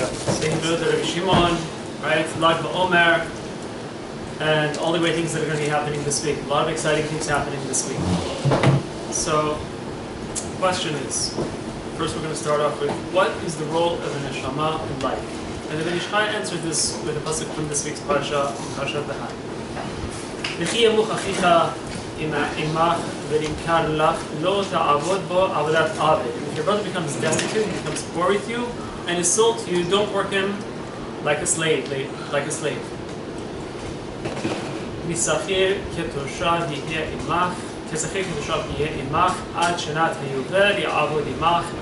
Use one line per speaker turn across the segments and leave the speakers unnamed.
Saying good to Rebi Shimon, right? Baomer, and all the great things that are going to be happening this week. A lot of exciting things happening this week. So, the question is, first we're going to start off with, what is the role of a neshama in life? And the Yochai answered this with a pasuk from this week's parasha, Parashat Yohai. If your brother becomes destitute, he becomes poor with you, and is sold to you, don't work him like a slave, As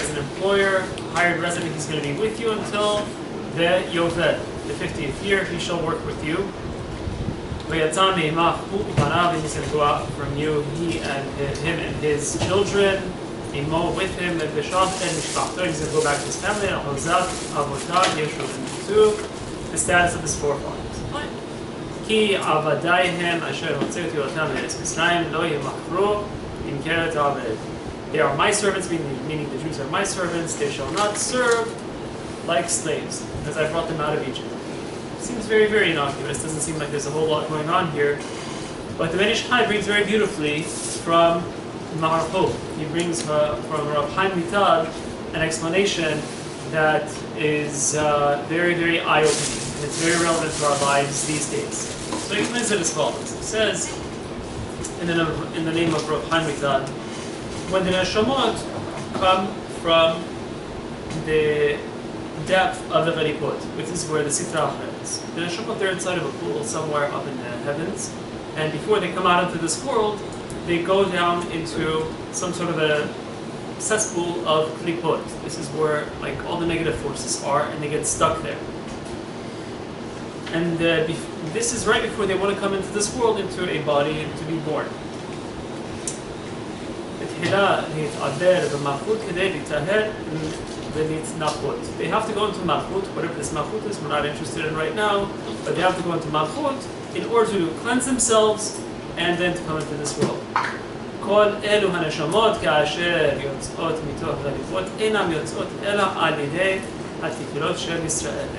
an employer, hired resident, he's going to be with you until the Yovel, the 50th year, he shall work with you. And he's going to go out from you, him and his children, with him, and he's going to go back to his family, the status of his forefathers. They are my servants, meaning the Jews are my servants. They shall not serve like slaves, as I brought them out of Egypt. Seems very, very innocuous. Doesn't seem like there's a whole lot going on here. But the Yochai brings very beautifully from Maharpo. He brings from Rabbi Shimon an explanation that is very, very eye-opening. And it's very relevant to our lives these days. So he explains it as follows. He says, in the name of Rabbi Shimon, when the Neshamot come from the depth of the Gharipot, which is where the Sitra Achra is. The Neshamot, they're inside of a pool somewhere up in the heavens, and before they come out into this world, they go down into some sort of a cesspool of Klipot. This is where all the negative forces are, and they get stuck there. And this is right before they want to come into this world, into a body, and to be born. They have to go into Malchut, whatever this Malchut is, we're not interested in right now, but they have to go into Malchut in order to cleanse themselves and then to come into this world. And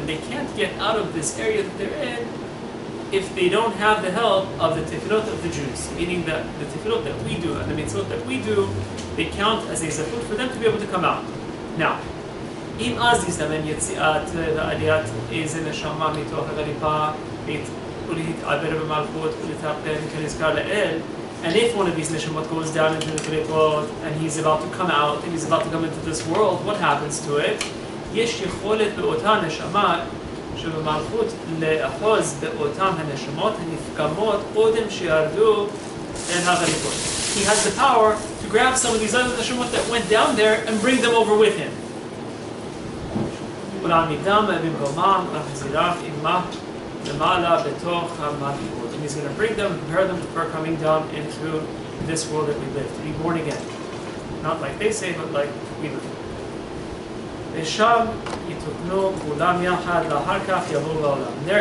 they can't get out of this area that they're in if they don't have the help of the tefillot of the Jews, meaning that the tefillot that we do and the mitzvot that we do, they count as a zafut for them to be able to come out. Now, אם אז יזדמן יציאת העליית איזה נשמה מתוך הגליפה ולהתעבר במלכות ולהתהפך כנזכר לאל, and if one of these neshamot goes down into the Klipot and he's about to come out and he's about to come into this world, what happens to it? יש יכולת באותה נשמה שבמלכות לאחוז באותם הנשמות הנפגמות קודם שירדו אל הגליפות. He has the power to grab some of these other neshamot that went down there and bring them over with him. And he's going to bring them, prepare them for coming down into this world that we live, to be born again. Not like they say, but like we live. They're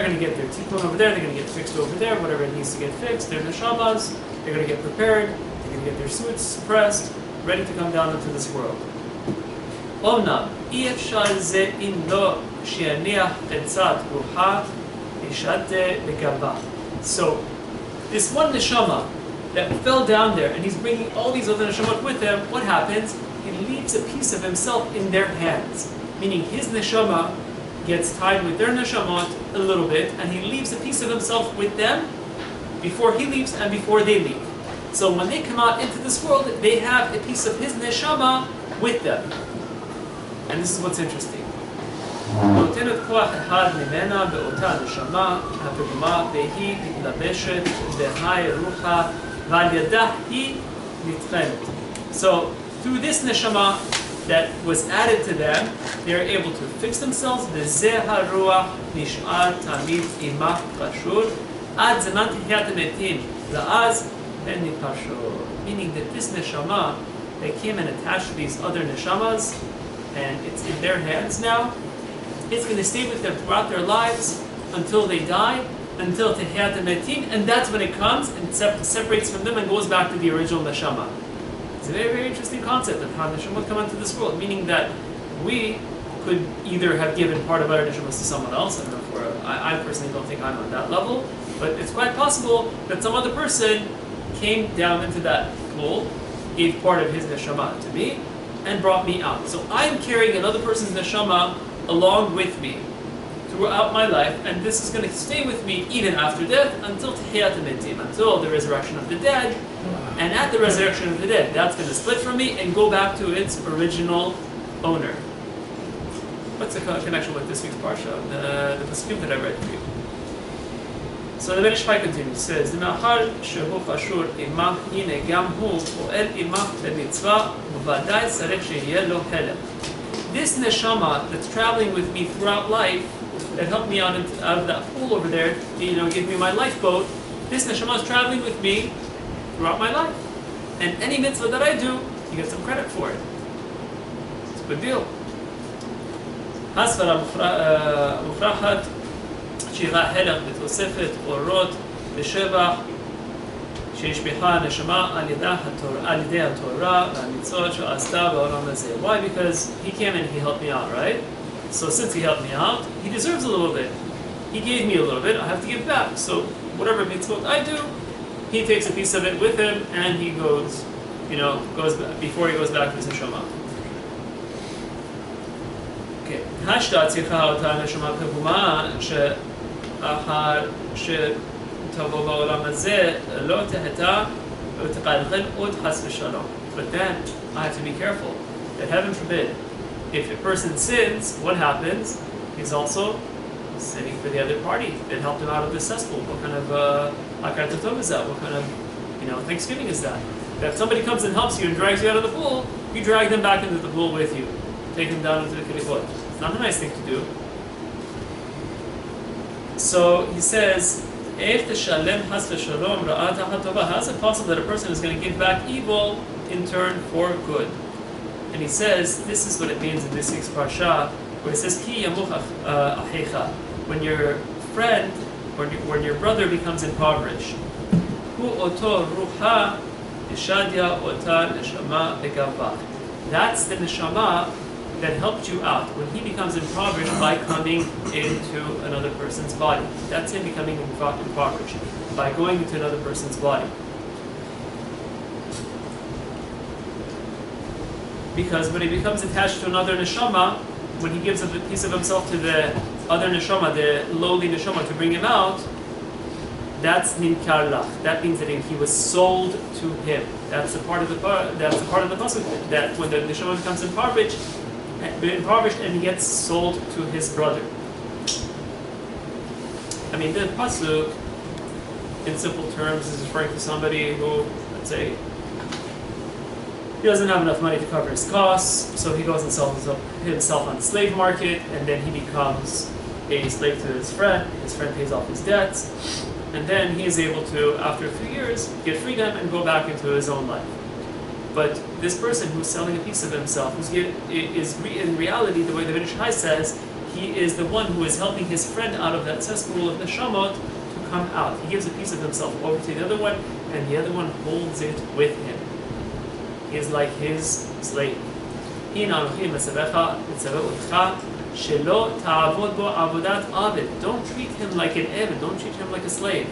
going to get their tikkun over there, they're going to get fixed over there, whatever it needs to get fixed, their neshamas, they're going to get prepared, they're going to get their suits pressed, ready to come down into this world. אומנם, אי אפשר זה אם לא שיניח חלצת רוחה ישתה בגבה. So, this one neshama that fell down there, and he's bringing all these other neshamot with him, what happens? He leaves a piece of himself in their hands. Meaning his neshama gets tied with their neshamot a little bit, and he leaves a piece of himself with them before he leaves and before they leave. So when they come out into this world, they have a piece of his neshama with them. And this is what's interesting. נותנת כוח אחד ממנה באותה נשמה הפגומה והיא מתלבשת בהי רוחה ועל ידה היא נטחנת. So through this neshama that was added to them, they are able to fix themselves. וזה הרוח נשאר תמיד עמך קשור עד זמן תחיית המתים ואז הן נתפשו. Meaning that this neshama that came and attached to these other neshamas, and it's in their hands now, it's going to stay with them throughout their lives until they die, until Tehiyat HaMetim, and that's when it comes and separates from them and goes back to the original neshama. It's a very, very interesting concept of how neshamot come into this world, meaning that we could either have given part of our neshamas to someone else. I don't know if I personally don't think I'm on that level, but it's quite possible that some other person came down into that pool, gave part of his neshama to me, and brought me out. So I'm carrying another person's neshama along with me throughout my life, and this is going to stay with me even after death until Tehiyat HaMetim, until the resurrection of the dead. And at the resurrection of the dead, that's going to split from me and go back to its original owner. What's the connection with this week's parsha? The pasuk that I read for you. So the Yochai continues, says, "Demachar shehu chashur imach hine gam hu poel imach b'mitzvah u'vadai tzarech sheyeh lo helem." This neshama that's traveling with me throughout life, that helped me out of that pool over there, gave me my lifeboat. This neshama is traveling with me throughout my life, and any mitzvah that I do, you get some credit for it. It's a good deal. הסברה מוכרחת שירה הלך בתוספת אורות לשבח שהשביחה הנשמה על ידי התורה והמצוות שעשתה בעולם הזה. Why? Because he came and he helped me out, right? So since he helped me out, he deserves a little bit. He gave me a little bit, I have to give back. So whatever mitzvot I do, he takes a piece of it with him and he goes back, before he goes back to his neshama. השתה צריכה אותה נשמה פגומה שאחר שתבוא בעולם הזה לא תהתה ותקלקל עוד חס ושלום. But then I have to be careful that heaven forbid, if a person sins, what happens? He's also sinning for the other party that helped him out of the cesspool. What kind of akar tov is that? What kind of Thanksgiving is that? That if somebody comes and helps you and drags you out of the pool, you drag them back into the pool with you. Take them down into the kilikot. It's not a nice thing to do. So he says, how is it possible that a person is going to give back evil in turn for good? And he says, this is what it means in this week's parsha, where it says, Ki yamuch achecha, when your friend, when your brother becomes impoverished. Hu oto ruha yishadya ota neshama begavah. That's the neshama that helped you out when he becomes impoverished by coming into another person's body. That's him becoming impoverished by going into another person's body. Because when he becomes attached to another neshama, when he gives a piece of himself to the other neshama, the lowly neshama, to bring him out, that's nimkar lach. That means that he was sold to him. That's the part of the pasuk that when the neshama becomes impoverished and he gets sold to his brother. I mean, the pasuk, in simple terms, is referring to somebody who, let's say, he doesn't have enough money to cover his costs, so he goes and sells himself on the slave market, and then he becomes a slave to his friend. His friend pays off his debts, and then he is able to, after a few years, get freedom and go back into his own life. But this person who's selling a piece of himself, in reality, the way the Yochai says, he is the one who is helping his friend out of that cesspool of Neshamot to come out. He gives a piece of himself over to the other one, and the other one holds it with him. He is like his slave. Don't treat him like an eved, don't treat him like a slave.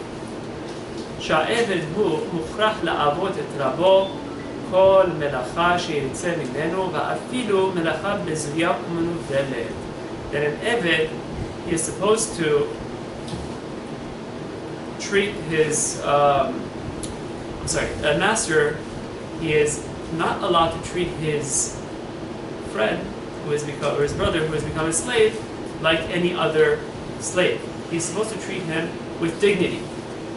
כל מלאכה שירצה ממנו, ואפילו מלאכה בזויה ומנוולת. That an eved is supposed to treat his, a master, he is not allowed to treat his friend, or his brother who has become a slave, like any other slave. He's supposed to treat him with dignity.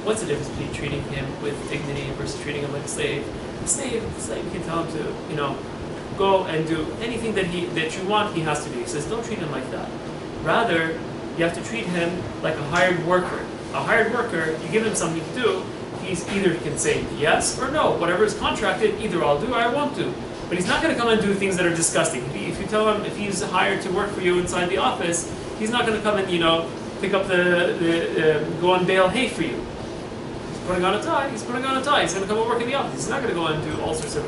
What's the difference between treating him with dignity versus treating him like a slave? The slave you can tell him to, go and do anything that you want, he has to do. He says, don't treat him like that. Rather, you have to treat him like a hired worker. A hired worker, you give him something to do, he can say yes or no. Whatever is contracted, either I'll do or I won't do. But he's not going to come and do things that are disgusting. If you tell him, if he's hired to work for you inside the office, he's not going to come and, pick up go and bale hay for you. Putting on a tie, he's putting on a tie. He's going to come and work in the office. He's not going to go and do all sorts of,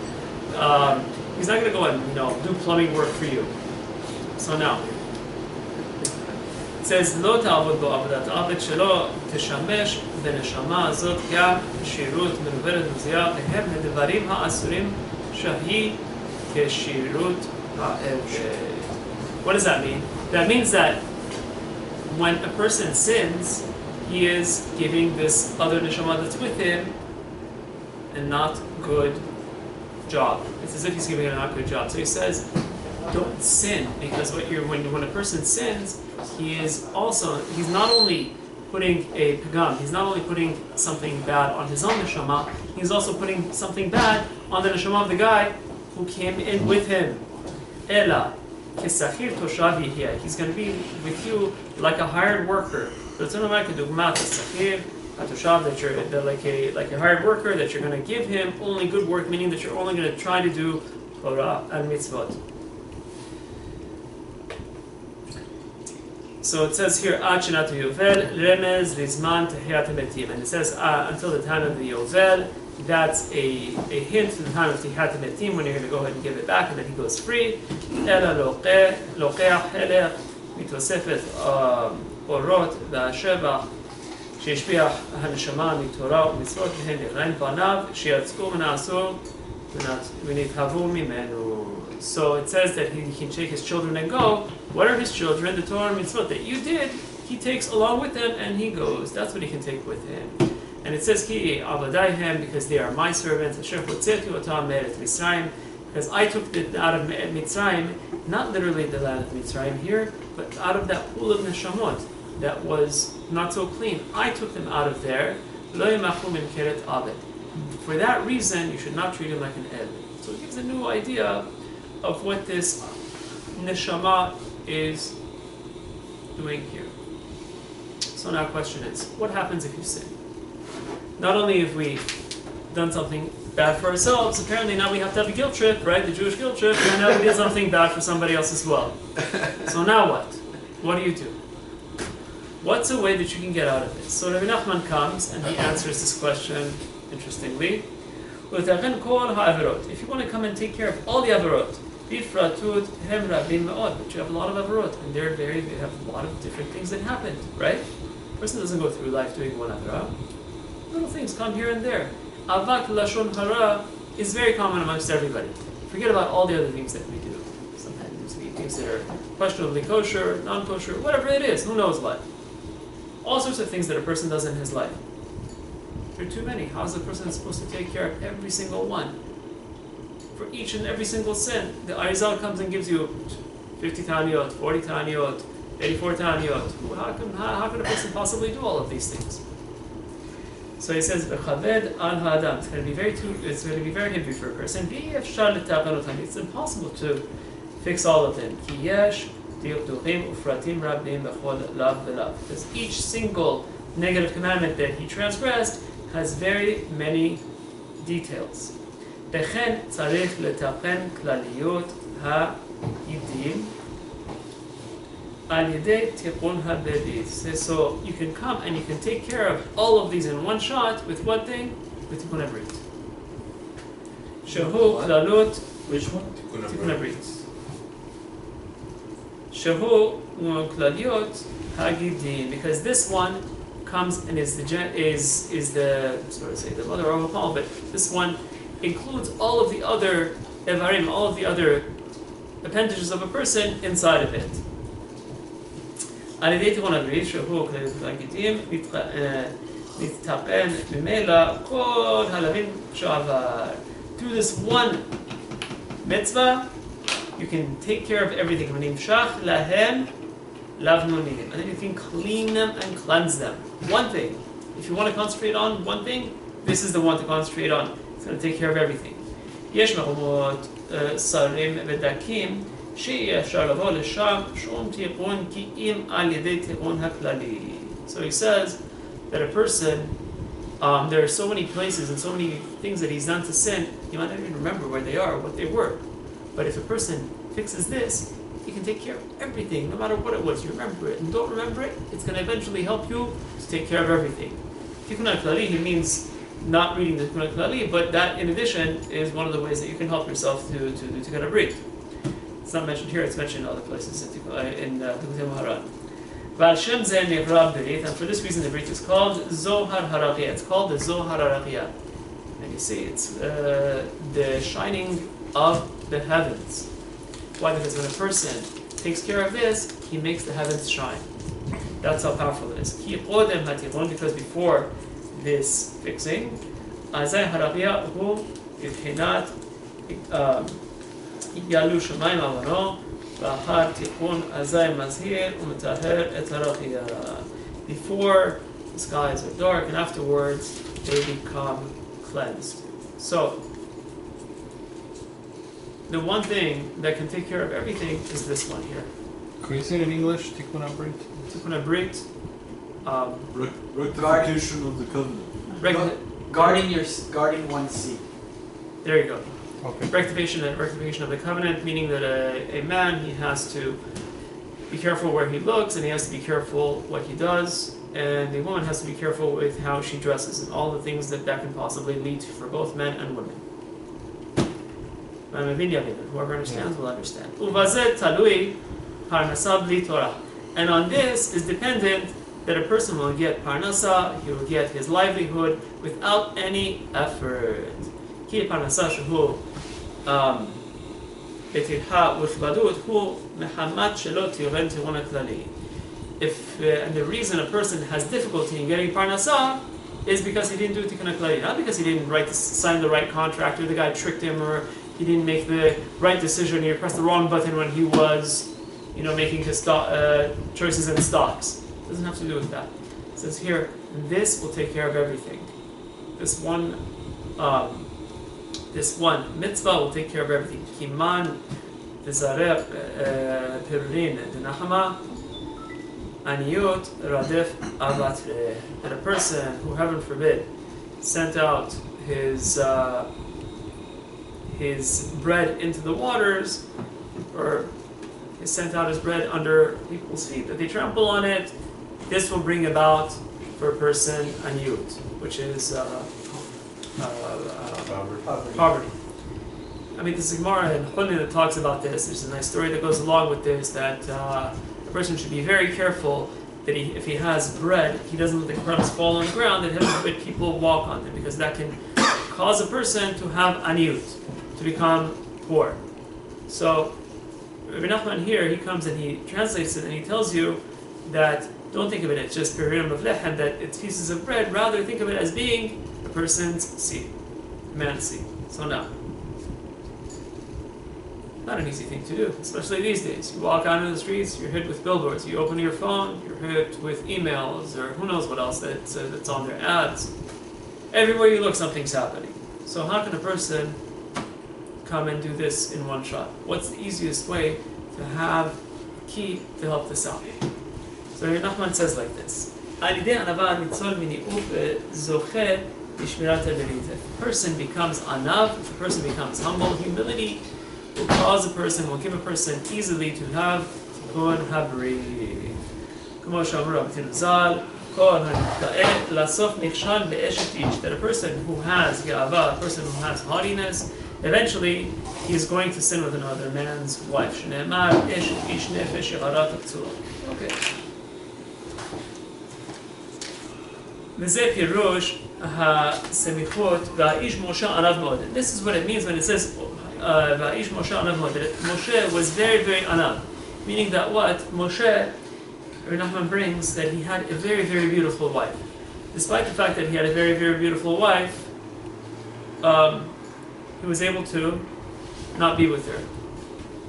he's not going to go and, do plumbing work for you. So now, says, לא תעבוד בו עבודת עבד שלא תשמש בנשמה הזאת גם שירות מנוורת מזויה והם הדברים האסורים שהיא כשירות העבד. What does that mean? That means that when a person sins, he is giving this other neshama that's with him a not good job. It's as if he's giving it a not good job. So he says, don't sin, because when a person sins, he's not only putting a pagam, he's not only putting something bad on his own neshama, he's also putting something bad on the neshama of the guy who came in with him. Ela, kesachir toshav yihya. He's going to be with you like a hired worker. That you're like a hired worker, that you're going to give him only good work, meaning that you're only going to try to do Torah and mitzvot. So it says here, Ad Shenat Yovel, Remez Rizman Tehiyat Metim. And it says until the time of the Yovel, that's a hint to the time of Tehiyat Metim, when you're going to go ahead and give it back, and then he goes free. Ela Lokeach Helech Mitosefet Orot V'Ashevach Sheshpiach HaNeshama Mitorah U'Mitzvot V'hen Yechlein Banav Sheyatzku V'Na'asur V'Nithavu Mimenu. So it says that he can take his children and go. What are his children? The Torah and mitzvot that you did, he takes along with him and he goes. That's what he can take with him. And it says, Ki avadaihem, because they are my servants, Asher hotzetu otam me'eretz Mitzrayim, because I took them out of Mitzrayim, not literally the land of Mitzrayim here, but out of that pool of Neshamot that was not so clean. I took them out of there. Lo yemachu min keret abed. For that reason, you should not treat him like an Ed. So it gives a new idea of what this neshama is doing here. So now the question is, what happens if you sin? Not only have we done something bad for ourselves, apparently now we have to have a guilt trip, right? The Jewish guilt trip, and now we did something bad for somebody else as well. So now what? What do you do? What's a way that you can get out of this? So Rabbi Nachman comes and he answers this question, interestingly. If you want to come and take care of all the averot, but you have a lot of averot, and they have a lot of different things that happened, right? A person doesn't go through life doing one averah. Little things come here and there. Avak lashon hara is very common amongst everybody. Forget about all the other things that we do. Sometimes we eat things that are questionably kosher, non-kosher, whatever it is, who knows what. All sorts of things that a person does in his life. There are too many. How is a person supposed to take care of every single one? For each and every single sin, the Arizal comes and gives you 50 taniyot, 40 taniyot, 84 taniyot. How can a person possibly do all of these things? So he says, "V'chaved al ha'adam." It's going to be very heavy for a person. It's impossible to fix all of them. Because each single negative commandment that he transgressed has very many details. לכן צריך לתקן כלליות העדים על ידי תיקון הבדיד. So you can come and you can take care of all of these in one shot with one thing, with תיקון הברית. שהוא כללות,
which one?
תיקון הברית. שהוא כלליות הגידים, because this one comes and is the mother of all, but this one includes all of the other evarim, all of the other appendages of a person inside of it. Through this one mitzvah, you can take care of everything. And then you can clean them and cleanse them. One thing. If you want to concentrate on one thing, this is the one to concentrate on. It's going to take care of everything. יש מקומות שרים ודקים שיהיה אפשר לבוא לשם שום תיקון כי אם על ידי תיקון הכללי. So he says that a person, there are so many places and so many things that he's done to sin, he might not even remember where they are, what they were. But if a person fixes this, he can take care of everything, no matter what it was. You remember it and don't remember it, it's going to eventually help you to take care of everything. Tikkun al-Klali, he means not reading the Tikkun al-Klali, but that in addition is one of the ways that you can help yourself to Tikkun al-Brit. It's not mentioned here, it's mentioned in other places in Tikkun al-Maharan. And for this reason the Brit is called Zohar Haraqiyah. It's called the Zohar Haraqiyah. And you see, it's the shining of the heavens. Why? Because when a person takes care of this, he makes the heavens shine. That's how powerful it is. Because before this fixing, Azay Haraqiyah hu ibhinat yalu shamayim avano. Before the skies are dark and afterwards they become cleansed. So the one thing that can take care of everything is this one here.
Can you say it in English? Tikkun Abrit.
Tikkun Abrit.
Rectification of the covenant.
Guarding one's seat.
There you go.
Okay.
Rectification of the covenant, meaning that a man, he has to be careful where he looks, and he has to be careful what he does, and the woman has to be careful with how she dresses, and all the things that can possibly lead to for both men and women. Whoever understands will understand. And on this is dependent that a person will get parnasa, he will get his livelihood without any effort. If and the reason a person has difficulty in getting parnasa is because he didn't do tikkun klali, not because he didn't sign the right contract, or the guy tricked him, or he didn't make the right decision, he pressed the wrong button when he was, making his choices in stocks. It doesn't have to do with that. It says here, this will take care of everything. This one mitzvah will take care of everything. Kiman tizareh perurin denachama aniyot radef avatre. That a person who, heaven forbid, sent out his bread into the waters, or he sent out his bread under people's feet, that they trample on it, this will bring about for a person aniyut, which is poverty. I mean, this Gemara in Chulin that talks about this. There's a nice story that goes along with this, that a person should be very careful that if he has bread, he doesn't let the crumbs fall on the ground, and heaven forbid people walk on them, because that can cause a person to have aniyut, to become poor. So Rabbi Nachman here, he comes and he translates it, and he tells you that don't think of it as just peririm of lechem, that it's pieces of bread. Rather, think of it as being a person's seed, a man's seed. So now, not an easy thing to do, especially these days. You walk out into the streets, you're hit with billboards. You open your phone, you're hit with emails, or who knows what else that's on their ads. Everywhere you look, something's happening. So how can a person come and do this in one shot? What's the easiest way to have a key to help this out? So Nachman says like this: if a person becomes anav, if a person becomes humble, humility will give a person easily to have tikkun habrit. That a person who has ga'ava, a person who has haughtiness, eventually he is going to sin with another man's wife. Okay. This is what it means when it says Moshe was very, very anav. Meaning that what? Moshe, Rabbi Nachman brings that he had a very, very beautiful wife. Despite the fact that he had a very, very beautiful wife, he was able to not be with her.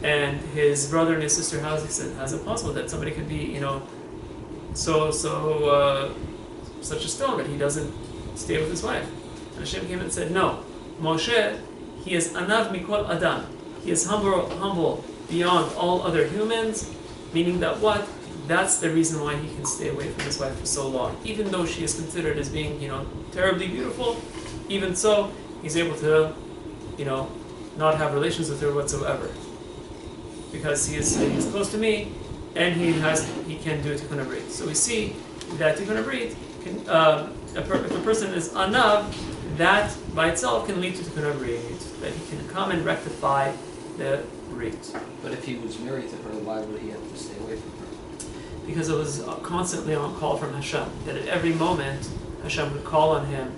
And his brother and his sister, how's it possible that somebody could be, such a stone that he doesn't stay with his wife? And Hashem came and said, no, Moshe, he is anav mikol adam. He is humble beyond all other humans, meaning that what? That's the reason why he can stay away from his wife for so long. Even though she is considered as being, terribly beautiful, even so, he's able to, not have relations with her whatsoever. Because he's close to me, and he can do tikkun habrit. So we see that tikkun habrit, if a person is anav, that by itself can lead to tikkun habrit, that he can come and rectify the brit.
But if he was married to her, why would he have to stay away from her?
because it was constantly on call from Hashem. That at every moment, Hashem would call on him,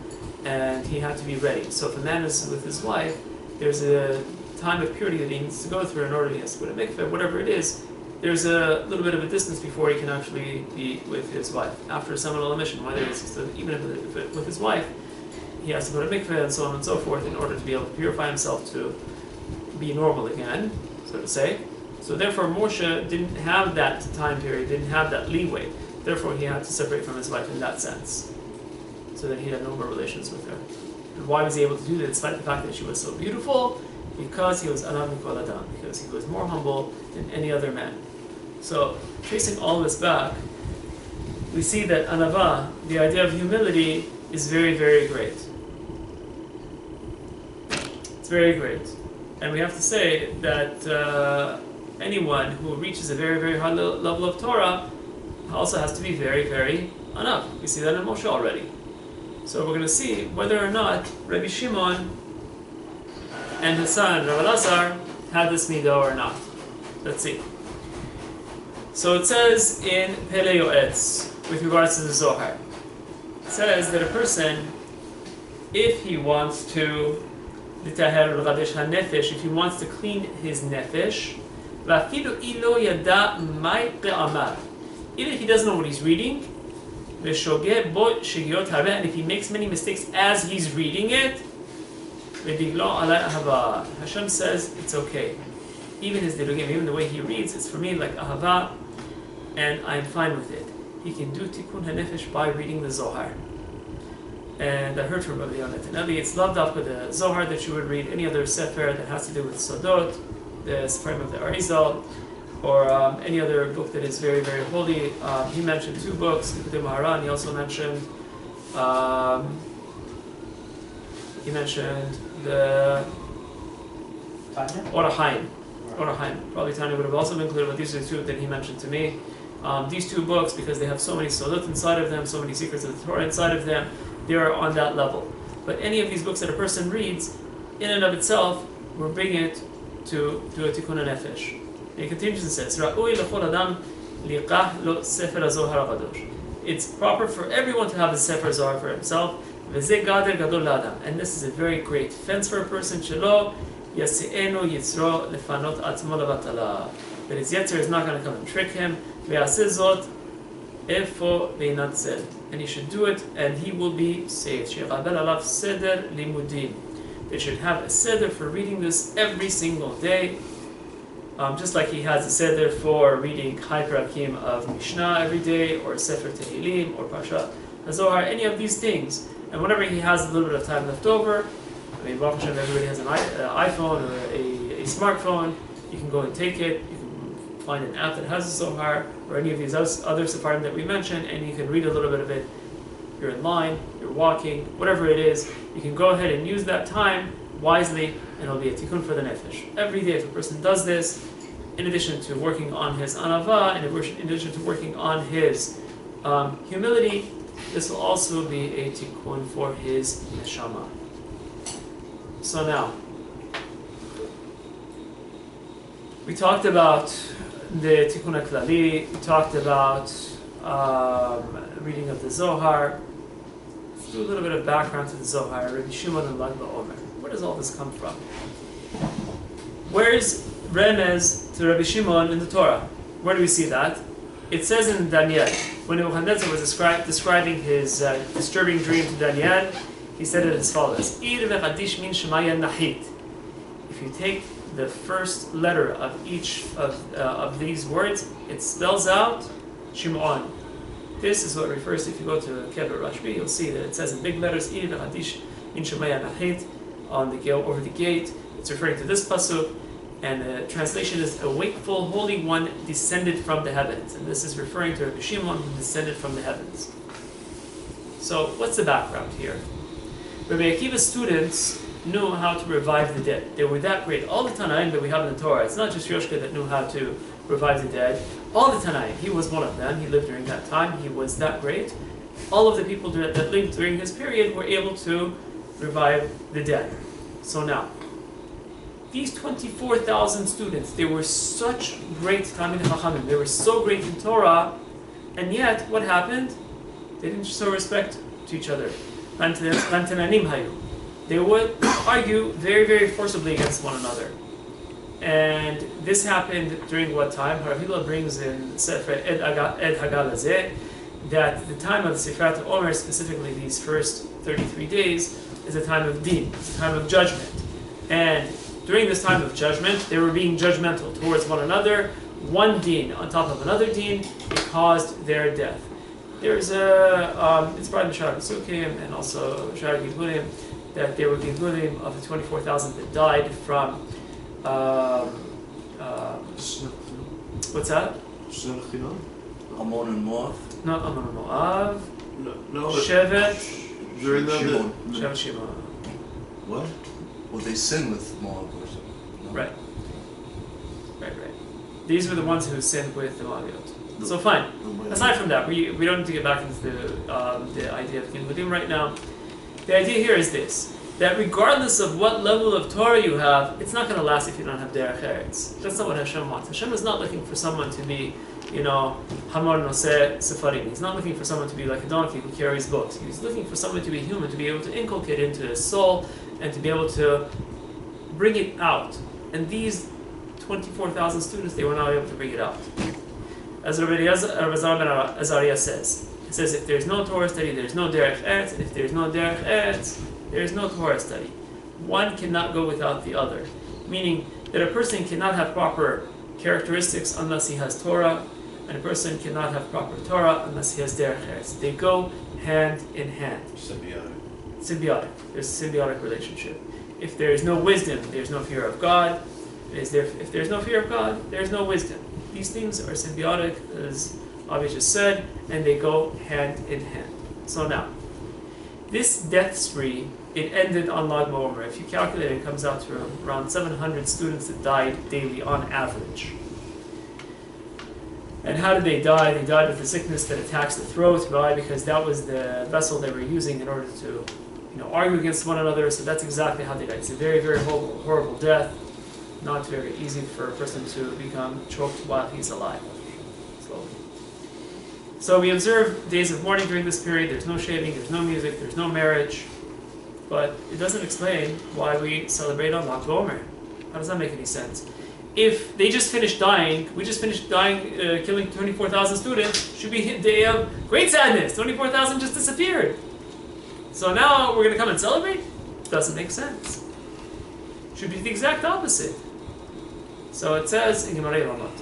and he had to be ready. So if a man is with his wife, there's a time of purity that he needs to go through in order he has to go to mikveh, whatever it is. There's a little bit of a distance before he can actually be with his wife. After a seminal emission, whether it's even if with his wife, he has to go to mikveh and so on and so forth in order to be able to purify himself to be normal again, so to say. So therefore Moshe didn't have that time period, didn't have that leeway. Therefore he had to separate from his wife in that sense, so that he had no more relations with her. And why was he able to do that despite the fact that she was so beautiful? Because he was Anav Mikol Adam, because he was more humble than any other man. So, tracing all this back, we see that Anava, the idea of humility, is very, very great. It's very great. And we have to say that anyone who reaches a very, very high level of Torah also has to be very, very Anav. We see that in Moshe already. So we're going to see whether or not Rebi Shimon and his son, Rav Elazar, had this midah or not. Let's see. So it says in Pele Yoetz, with regards to the Zohar, it says that a person, if he wants to litaher l'chadesh hanefesh, if he wants to clean his nefesh, v'afilu ilo yada mai pe'amar, even if he doesn't know what he's reading, v'shogeh bo shegiot hareh, and if he makes many mistakes as he's reading it, v'diglo alai ahava, Hashem says it's okay. Even his dilugim, even the way he reads, it's for me like ahava, and I'm fine with it. He can do tikkun hanefesh by reading the Zohar. And I heard from Rabbi Yonatan, it's loved up with the Zohar that you would read any other sefer that has to do with Sodot, the Sefarim of the Arizal, or any other book that is very, very holy. He mentioned two books, the Maharan. He also mentioned the Orachaim. Probably Tanya would have also been clear, but these are the two that he mentioned to me. These two books, because they have so many Sodot inside of them, so many secrets of the Torah inside of them, they are on that level. But any of these books that a person reads, in and of itself, will bring it to do a tikkun nefesh. And he continues and says, "Ra'ui lechol adam liqah lo sefer hazohar hakadosh." It's proper for everyone to have the sefer Zohar for himself. V'zeh gader gadol la'adam, and this is a very great fence for a person. Shelo yasi'enu yitzro lefanot atzmo levatala, that his yetzer is not going to come and trick him. Ve'aseh zot efo ve'inatzel, and he should do it, and he will be saved. She'yaqabel alav seder limudim. They should have a seder for reading this every single day, just like he has a seder for reading Chai Parakim of Mishnah every day, or Sefer Tehillim, or Parshat HaZohar, any of these things. And whenever he has a little bit of time left over, I mean, Baruch Hashem, everybody has an iPhone or a smartphone, you can go and take it, you can find an app that has a Zohar, or any of these other Sefarim that we mentioned, and you can read a little bit of it. You're in line, you're walking, whatever it is, you can go ahead and use that time wisely, and it'll be a tikkun for the nefesh. Every day, if a person does this, in addition to working on his anava, in addition to working on his humility, this will also be a tikkun for his neshama. So now, we talked about the tikkun klali, we talked about reading of the Zohar. Let's do a little bit of background to the Zohar, Rebi Shimon and Baomer. Where does all this come from? Where's Remez to Rabbi Shimon in the Torah? Where do we see that? It says in Daniel, when Nebuchadnezzar was describing his disturbing dream to Daniel, he said it as follows: Ir v'chadish min shemaya nahit. If you take the first letter of each of these words, it spells out Shimon. This is what refers to, if you go to Kever Rashti, you'll see that it says in big letters, Ir v'chadish min shemaya nahit, on the over the gate. It's referring to this pasuk, and the translation is a wakeful Holy One descended from the heavens, and this is referring to Rabbi Shimon who descended from the heavens. So what's the background here? Rabbi Akiva's students knew how to revive the dead. They were that great. All the Tanaim that we have in the Torah, it's not just Yoshka that knew how to revive the dead. All the Tanaim, he was one of them. He lived during that time. He was that great. All of the people that lived during his period were able to revive the dead. So now, these 24,000 students, they were such great Talmidei Chachamim, they were so great in Torah, And yet, what happened? They didn't show respect to each other. They would argue very, very forcibly against one another. And this happened during what time? Haravila brings in Sefer Ed Hagalazeh that the time of Sifrat Omer, specifically these first 33 days, is a time of din, it's a time of judgment. And during this time of judgment, they were being judgmental towards one another. One din on top of another din, it caused their death. There's it's brought in Shara Pesukim and also Shara Gilgulim that there were Gilgulim of the 24,000 that died from what's that?
Ammon and Moab.
Not Ammon and Moab.
No.
Shevet.
During that
Shimon.
Shevet Shimon.
What? Well, they sin with Moab or something. No.
Right. These were the ones who sinned with the Moabite. So fine. Aside from that, we don't need to get back into the idea of Gilgulim right now. The idea here is this: that regardless of what level of Torah you have, it's not going to last if you don't have derech eretz. That's not what Hashem wants. Hashem is not looking for someone to be, hamor noseh sefarim. He's not looking for someone to be like a donkey who carries books. He's looking for someone to be human, to be able to inculcate into his soul, and to be able to bring it out. And these 24,000 students, they were not able to bring it out. As Rabbi Azariah says, he says, if there's no Torah study, there's no derech eretz, and if there's no derech eretz, there's no Torah study. One cannot go without the other. Meaning that a person cannot have proper characteristics unless he has Torah, and a person cannot have proper Torah unless he has derech eretz. They go hand in hand. Symbiotic. There's a symbiotic relationship. If there is no wisdom, there's no fear of God. If there's no fear of God, there's no wisdom. These things are symbiotic, as Avi just said, and they go hand in hand. So now, this death spree, it ended on Lag Baomer. If you calculate it, it comes out to around 700 students that died daily on average. And how did they die? They died with a sickness that attacks the throat. Why? Because that was the vessel they were using in order to argue against one another. So that's exactly how they died. It's a very, very horrible death. Not very easy for a person to become choked while he's alive. Slowly. So we observe days of mourning during this period. There's no shaving, there's no music, there's no marriage. But it doesn't explain why we celebrate on Lag Baomer. How does that make any sense? If they just finished dying, killing 24,000 students, should be a day of great sadness. 24,000 just disappeared. So now we're going to come and celebrate? Doesn't make sense. Should be the exact opposite. So it says in Gemara Yevamot,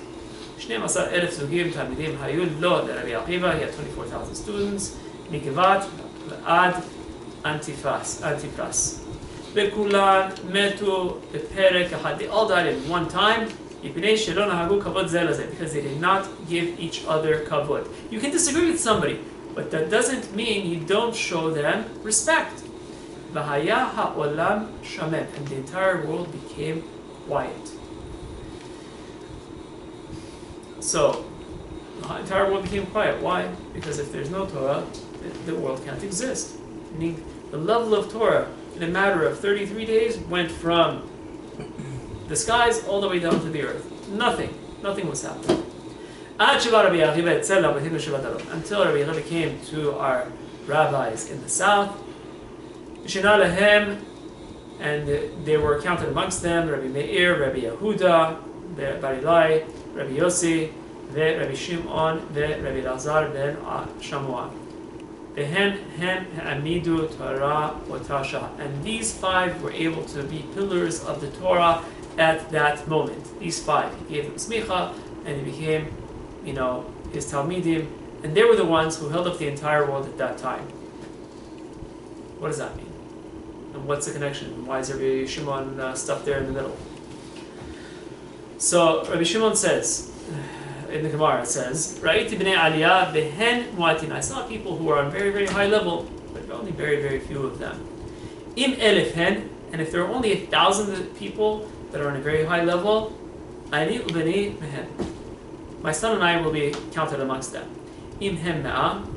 12,000 זוגים תלמידים היו לו לרבי עקיבא, he had 24,000 students, מגבת ועד אנטיפרס. וכולן מתו בפרק אחד. They all died in one time, מפני שלא נהגו כבוד זה לזה, because they did not give each other כבוד. You can disagree with somebody, but that doesn't mean you don't show them respect. והיה העולם שמם, and the entire world became quiet. So, the entire world became quiet. Why? Because if there's no Torah, the world can't exist. Meaning, the level of Torah in a matter of 33 days went from the skies all the way down to the earth. Nothing was happening. Until Rabbi Yochai came to our rabbis in the south, and they were counted amongst them, Rabbi Meir, Rabbi Yehuda, Barilai, Rabbi Yossi, Rabbi Shimon, Rabbi Lazar ben Shamuah. And these five were able to be pillars of the Torah at that moment. These five. He gave them smicha, and they became, his talmidim, and they were the ones who held up the entire world at that time. What does that mean? And what's the connection? Why is Rebi Shimon stuck there in the middle? So Rabbi Shimon says, in the Gemara it says, "Ra'iti b'nei aliyah behen mu'atin." I saw people who are on very, very high level, but only very, very few of them. Im elef hen, and if there are only 1,000 people that are on a very high level, ani ubeni mehen. My son and I will be counted amongst them. Im hem me'ah.